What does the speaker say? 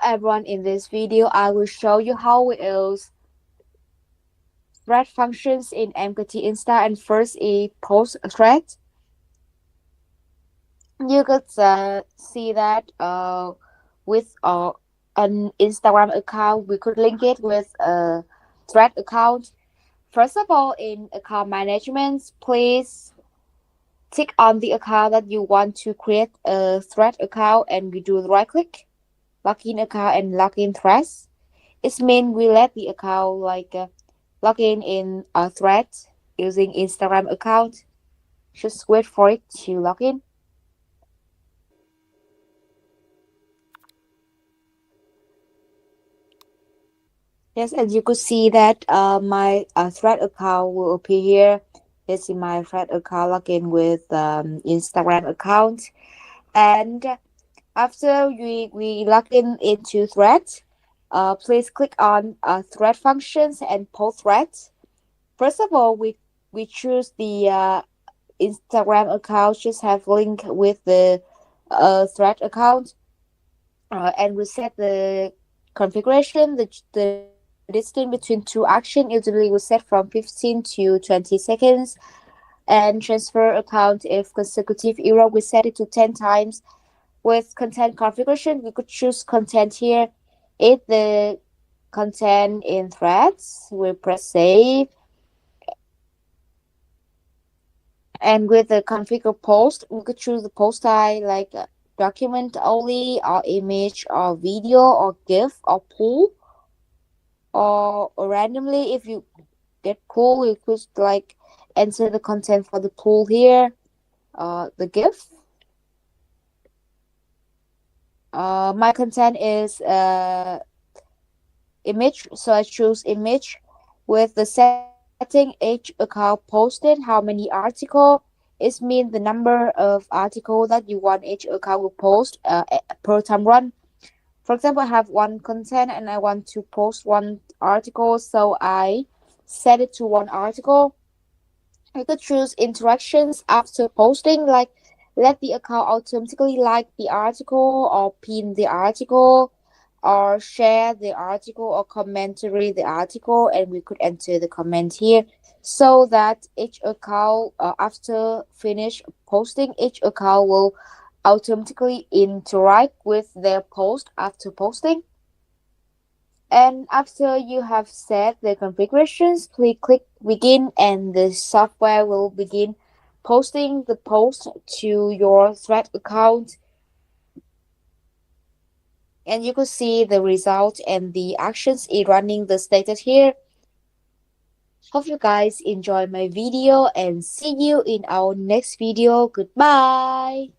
everyone, in this video I will show you how we use thread functions in MQT Insta. And first is post thread. You could see that with an Instagram account we could link it with a thread account. First of all, in account management, please tick on the account that you want to create a thread account, and we do right click login account and login threads. It means we let the account log in a thread using Instagram account. Just wait for it to log in. Yes, and you could see that my thread account will appear here. This is my thread account login with Instagram account. And after we log in into thread, please click on thread functions and post threads. First of all, we choose the Instagram account, just have link with the thread account, and we set the configuration. The distance between two action usually we set from 15 to 20 seconds, and transfer account if consecutive error we set it to 10 times. With content configuration, we could choose content here. If the content in threads, we press save. And with the configure post, we could choose the post style like document only, or image, or video, or GIF, or poll, or randomly. If you get poll, you could like enter the content for the poll here, the GIF. My content is image, so I choose image. With the setting each account posted, how many article, it means the number of article that you want each account will post per time run. For example, I have one content and I want to post one article, so I set it to one article. I could choose interactions after posting, like let the account automatically like the article, or pin the article, or share the article, or commentary the article, and we could enter the comment here, so that each account after finish posting, each account will automatically interact with their post after posting. And after you have set the configurations, please click begin, and the software will begin posting the post to your thread account. And you could see the result and the actions in running the status here. Hope you guys enjoy my video, and see you in our next video. Goodbye.